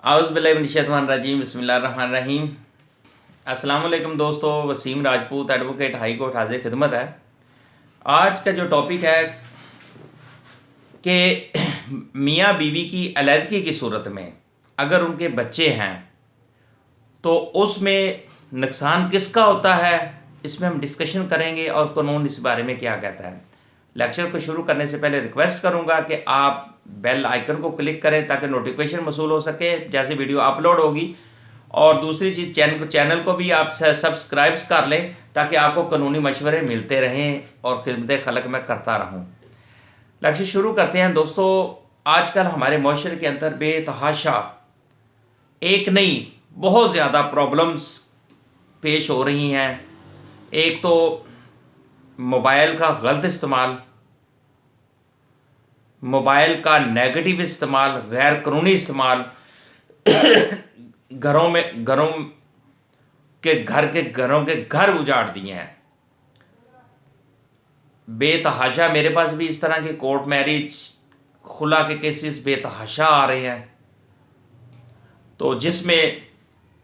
आउज़ुबिल्लाहिमिनश्शैतानिर्रजीम बिस्मिल्लाहिर्रहमानिर्रहीम। अस्सलाम वालेकुम दोस्तों, Waseem Rajput advocate high court हाजिर खिदमत है। आज का जो टॉपिक है कि मियाँ बीवी की अलहदगी की सूरत में अगर उनके बच्चे हैं तो उसमें नुकसान किसका होता है, इसमें हम डिस्कशन करेंगे और कानून इस बारे में क्या कहता है। लेक्चर को शुरू करने से पहले रिक्वेस्ट करूंगा कि आप बेल आइकन को क्लिक करें ताकि नोटिफिकेशन मसूल हो सके जैसे वीडियो अपलोड होगी। और दूसरी चीज़, चैनल को भी आप सब्सक्राइब कर लें ताकि आपको कानूनी मशवरे मिलते रहें और खिदमत खलक में करता रहूं। लेक्चर शुरू करते हैं दोस्तों। आजकल हमारे माशरे के अंदर बेतहाशा एक नहीं बहुत ज़्यादा प्रॉब्लम्स पेश हो रही हैं। एक तो मोबाइल का गलत इस्तेमाल, मोबाइल का नेगेटिव इस्तेमाल, गैर कानूनी इस्तेमाल, घरों के घर उजाड़ दिए हैं बेतहाशा। मेरे पास भी इस तरह के कोर्ट मैरिज खुला के केसेस बेतहाशा आ रहे हैं, तो जिसमें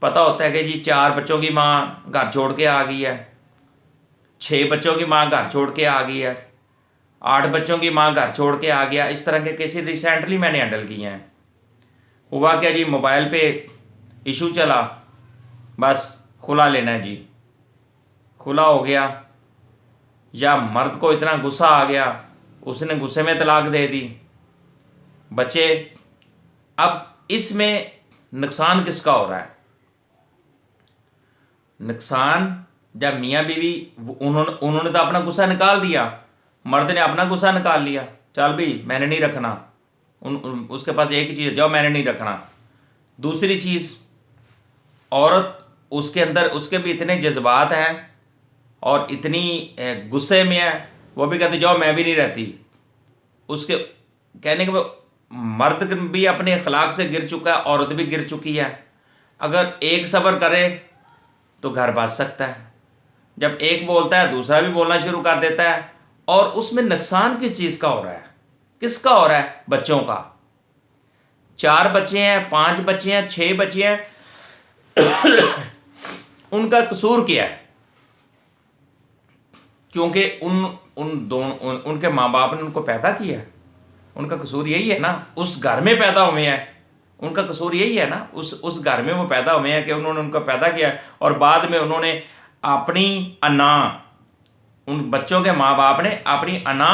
पता होता है कि जी 4 बच्चों की माँ घर छोड़ के आ गई है, 6 बच्चों की माँ घर छोड़ के आ गई है, 8 बच्चों की माँ घर छोड़ के आ गया। इस तरह के केसेस रिसेंटली मैंने हैंडल किए हैं। हुआ क्या जी, मोबाइल पे इशू चला, बस खुला लेना है जी, खुला हो गया, या मर्द को इतना गुस्सा आ गया उसने गुस्से में तलाक दे दी बच्चे। अब इसमें नुकसान किसका हो रहा है? नुकसान जब मियाँ बीवी उन्होंने तो अपना गुस्सा निकाल दिया, मर्द ने अपना गुस्सा निकाल लिया, चल भाई मैंने नहीं रखना, उसके पास एक ही चीज़ है, जाओ मैंने नहीं रखना। दूसरी चीज़, औरत उसके अंदर उसके भी इतने जज्बात हैं और इतनी गुस्से में है, वो भी कहती जाओ मैं भी नहीं रहती। उसके कहने के मर्द भी अपने अखलाक से गिर चुका है, औरत भी गिर चुकी है। अगर एक सब्र करे तो घर बच सकता है, जब एक बोलता है दूसरा भी बोलना शुरू कर देता है। और उसमें नुकसान किस चीज़ का हो रहा है, किसका हो रहा है? बच्चों का। 4 बच्चे हैं, 5 बच्चे हैं, 6 बच्चे हैं, उनका कसूर क्या है? क्योंकि उनके माँ बाप ने उनको पैदा किया, उनका कसूर यही है ना। उस घर में पैदा हुए हैं, उनका कसूर यही है ना। उस घर में वो पैदा हुए हैं कि उन्होंने उनको पैदा किया और बाद में उन्होंने अपनी अना, उन बच्चों के माँ बाप ने अपनी अना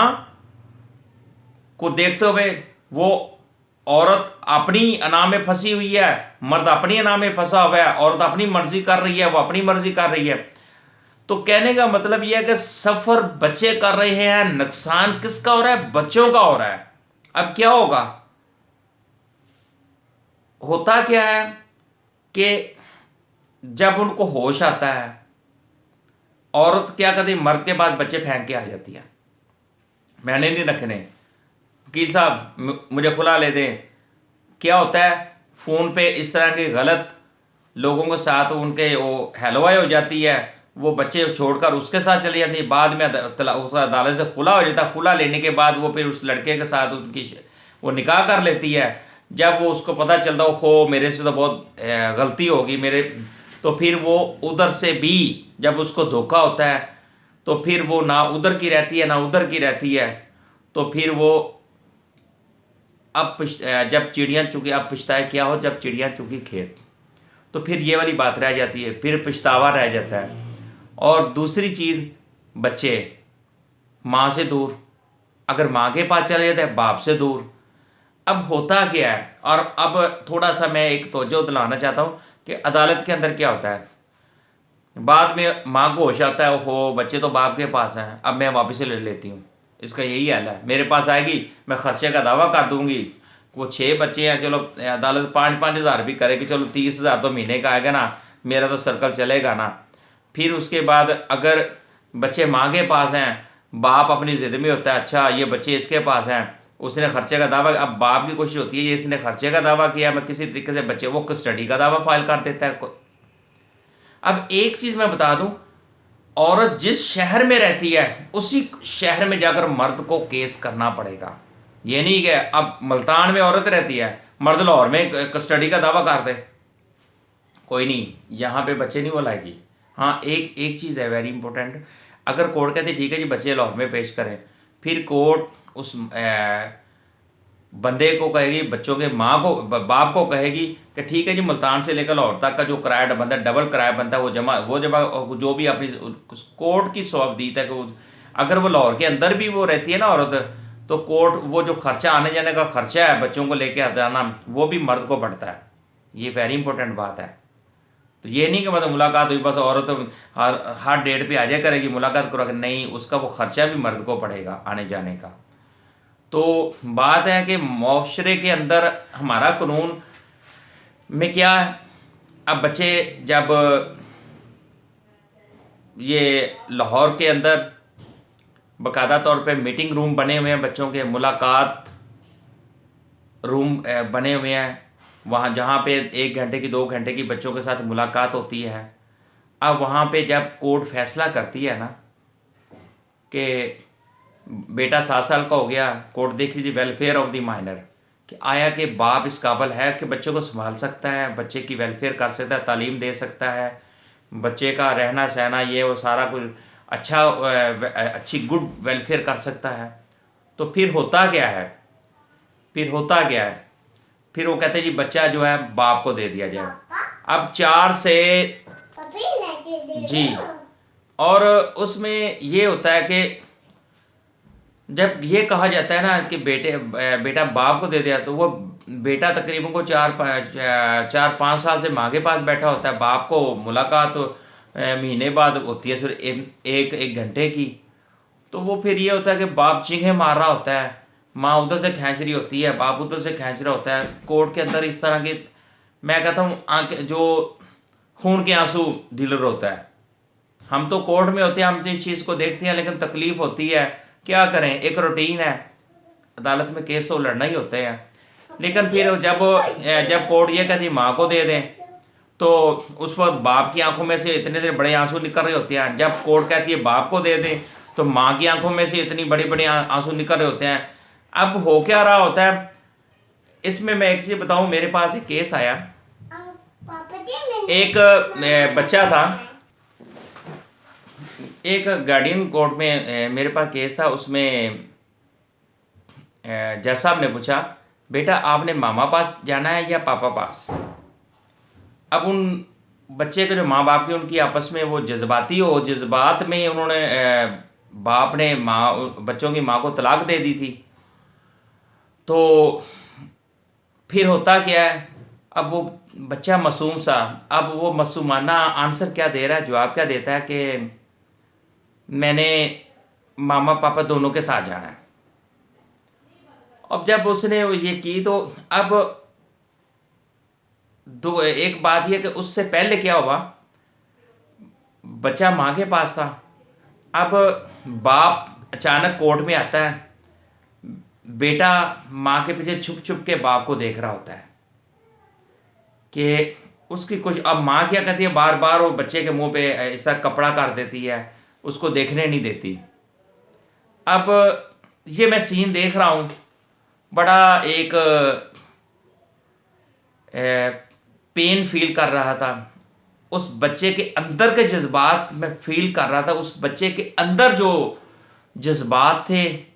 को देखते हुए, वो औरत अपनी अना में फंसी हुई है, मर्द अपनी अना में फंसा हुआ है, औरत अपनी मर्जी कर रही है, वो अपनी मर्जी कर रही है। तो कहने का मतलब यह है कि सफर बच्चे कर रहे हैं, नुकसान किसका हो रहा है? बच्चों का हो रहा है। अब क्या होगा, होता क्या है कि जब उनको होश आता है, औरत क्या करती, मर्द के बाद बच्चे फेंक के आ जाती है, मैंने नहीं रखने, वकील साहब मुझे खुला ले दें। क्या होता है, फ़ोन पे इस तरह के गलत लोगों के साथ उनके वो हेलोए हो जाती है, वो बच्चे छोड़कर उसके साथ चली जाती है। बाद में उस अदालत से खुला हो जाता है, खुला लेने के बाद वो फिर उस लड़के के साथ उनकी वो निकाह कर लेती है। जब वो उसको पता चलता हो मेरे से तो बहुत गलती होगी मेरे, तो फिर वो उधर से भी जब उसको धोखा होता है तो फिर वो ना उधर की रहती है ना उधर की रहती है। तो फिर वो अब जब चिड़िया चुगी, अब पछताए क्या हो जब चिड़िया चुगी खेत, तो फिर ये वाली बात रह जाती है, फिर पछतावा रह जाता है। और दूसरी चीज़, बच्चे माँ से दूर, अगर माँ के पास चले जाते हैं बाप से दूर। अब होता क्या है, और अब थोड़ा सा मैं एक तवज्जो दिलाना चाहता हूँ कि अदालत के अंदर क्या होता है, बाद में माँ को होश आता है, हो बच्चे तो बाप के पास हैं, अब मैं वापस से ले लेती हूँ। इसका यही हाल है, मेरे पास आएगी मैं खर्चे का दावा कर दूंगी। वो 6 बच्चे हैं, चलो अदालत 5-5 हज़ार भी करे कि चलो 30,000 तो महीने का आएगा ना, मेरा तो सर्कल चलेगा ना। फिर उसके बाद अगर बच्चे माँ के पास हैं, बाप अपनी ज़िद में होता है, अच्छा ये बच्चे इसके पास हैं, उसने खर्चे का दावा, अब बाप की कोशिश होती है ये इसने खर्चे का दावा किया, मैं किसी तरीके से बच्चे वो कस्टडी का दावा फाइल कर देता है। अब एक चीज़ मैं बता दूं, औरत जिस शहर में रहती है उसी शहर में जाकर मर्द को केस करना पड़ेगा। ये नहीं कि अब मुल्तान में औरत रहती है, मर्द लाहौर में कस्टडी का दावा कर दे, कोई नहीं, यहाँ पे बच्चे नहीं वो लाएगी। हाँ, एक एक चीज़ है वेरी इंपॉर्टेंट, अगर कोर्ट कहते ठीक है जी बच्चे लाहौर में पेश करें, फिर कोर्ट उस बंदे को कहेगी, बच्चों के माँ को बाप को कहेगी कि ठीक है जी मुल्तान से लेकर लाहौर तक का जो किराया बनता है, डबल किराया बनता है, वो जमा जो भी अपनी कोर्ट की सौबदीद है कि अगर वो लाहौर के अंदर भी वो रहती है ना औरत, तो कोर्ट वो जो खर्चा आने जाने का खर्चा है बच्चों को लेके जाना, वो भी मर्द को पड़ता है। ये वेरी इंपॉर्टेंट बात है। तो ये नहीं कि मतलब मुलाकात हुई बस औरत हर डेट पे आ जाया करेगी मुलाकात करो, नहीं, उसका वो खर्चा भी मर्द को पड़ेगा आने जाने का। तो बात है कि मुआशरे के अंदर हमारा कानून में क्या है, अब बच्चे जब ये लाहौर के अंदर बाकायदा तौर पे मीटिंग रूम बने हुए हैं, बच्चों के मुलाकात रूम बने हुए हैं, वहाँ जहाँ पे 1 घंटे की 2 घंटे की बच्चों के साथ मुलाकात होती है। अब वहाँ पे जब कोर्ट फैसला करती है ना कि बेटा 7 साल का हो गया, कोर्ट देख लीजिए वेलफेयर ऑफ द माइनर, कि आया कि बाप इस काबिल है कि बच्चे को संभाल सकता है, बच्चे की वेलफेयर कर सकता है, तालीम दे सकता है, बच्चे का रहना सहना ये वो सारा कुछ अच्छा अच्छी गुड वेलफेयर कर सकता है। तो फिर होता क्या है, फिर वो कहते हैं जी बच्चा जो है बाप को दे दिया जाए। अब 4 से जी, और उसमें ये होता है कि जब ये कहा जाता है ना कि बेटा बाप को दे दिया, तो वो बेटा तकरीबन को 4-5 साल से माँ के पास बैठा होता है, बाप को मुलाकात महीने बाद होती है सिर्फ एक घंटे की। तो वो फिर ये होता है कि बाप चीखे मार रहा होता है, माँ उधर से खींच रही होती है, बाप उधर से खींच रहा होता है। कोर्ट के अंदर इस तरह के, मैं कहता हूँ जो खून के आंसू दिल रोता है। हम तो कोर्ट में होते हैं, हम इस चीज़ को देखते हैं, लेकिन तकलीफ होती है, क्या करें, एक रूटीन है, अदालत में केस तो लड़ना ही होते हैं। लेकिन फिर जब कोर्ट ये कहती माँ को दे दें, तो उस वक्त बाप की आंखों में से इतने बड़े आंसू निकल रहे होते हैं। जब कोर्ट कहती है बाप को दे दें, तो माँ की आंखों में से इतनी बड़ी बड़ी आंसू निकल रहे होते हैं। अब हो क्या रहा होता है इसमें, मैं एक चीज़ बताऊं, मेरे पास एक केस आया, एक बच्चा था, एक गार्डियन कोर्ट में मेरे पास केस था। उसमें जज साहब ने पूछा, बेटा आपने मामा पास जाना है या पापा पास। अब उन बच्चे के जो माँ बाप की उनकी आपस में वो जज्बात में उन्होंने बाप ने बच्चों की माँ को तलाक दे दी थी। तो फिर होता क्या है, अब वो बच्चा मासूम सा, अब वो मासूमाना आंसर क्या दे रहा है, जवाब क्या देता है कि मैंने मामा पापा दोनों के साथ जाना है। अब जब उसने ये की, तो अब एक बात यह कि उससे पहले क्या हुआ, बच्चा माँ के पास था, अब बाप अचानक कोर्ट में आता है, बेटा माँ के पीछे छुप छुप के बाप को देख रहा होता है कि उसकी कुछ, अब माँ क्या कहती है, बार बार वो बच्चे के मुंह पे इस तरह कपड़ा कर देती है, उसको देखने नहीं देती। अब ये मैं सीन देख रहा हूँ, बड़ा एक पेन फील कर रहा था, उस बच्चे के अंदर के जज्बात मैं फील कर रहा था, उस बच्चे के अंदर जो जज्बात थे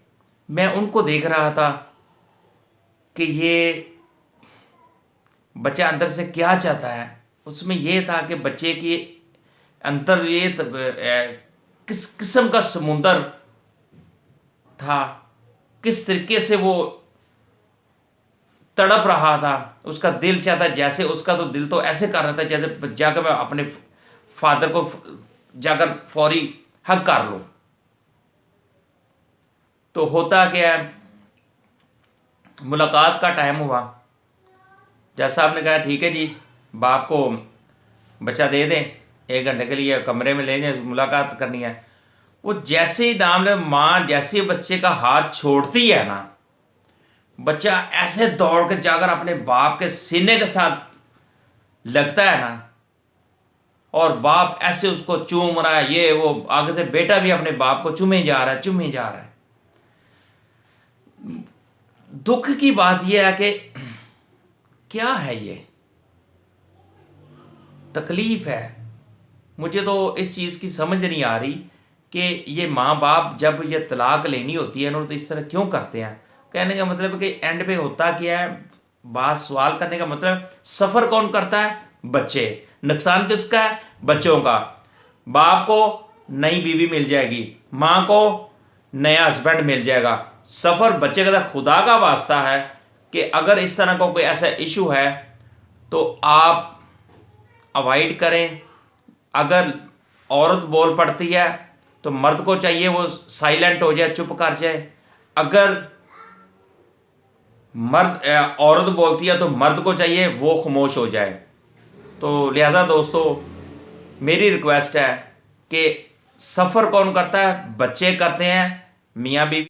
मैं उनको देख रहा था कि ये बच्चा अंदर से क्या चाहता है। उसमें ये था कि बच्चे के अंदर ये किस किस्म का समुंदर था, किस तरीके से वो तड़प रहा था, उसका दिल चाहता, जैसे उसका तो दिल तो ऐसे कर रहा था जैसे जाकर मैं अपने फादर को जाकर फौरी हक कर लूं। तो होता क्या है, मुलाकात का टाइम हुआ, जज साहब ने कहा ठीक है जी बाप को बच्चा दे दें, 1 घंटे के लिए कमरे में ले जाए, मुलाकात करनी है। वो जैसे ही नाम ले, माँ जैसे बच्चे का हाथ छोड़ती है ना, बच्चा ऐसे दौड़ के जाकर अपने बाप के सीने के साथ लगता है ना, और बाप ऐसे उसको चूम रहा है, ये वो आगे से बेटा भी अपने बाप को चूमे जा रहा है। दुख की बात यह है कि क्या है ये तकलीफ है। मुझे तो इस चीज़ की समझ नहीं आ रही कि ये माँ बाप जब ये तलाक लेनी होती है इन्होंने तो इस तरह क्यों करते हैं। कहने का मतलब कि एंड पे होता क्या है, बात सवाल करने का मतलब सफ़र कौन करता है, बच्चे। नुकसान किसका है, बच्चों का। बाप को नई बीवी मिल जाएगी, माँ को नया हस्बैंड मिल जाएगा, सफ़र बच्चे का। खुदा का वास्ता है कि अगर इस तरह का कोई ऐसा इशू है तो आप अवॉइड करें। अगर औरत बोल पड़ती है तो मर्द को चाहिए वो साइलेंट हो जाए, चुप कर जाए। अगर औरत बोलती है तो मर्द को चाहिए वो खामोश हो जाए। तो लिहाजा दोस्तों मेरी रिक्वेस्ट है कि सफ़र कौन करता है, बच्चे करते हैं, मियाँ बीवी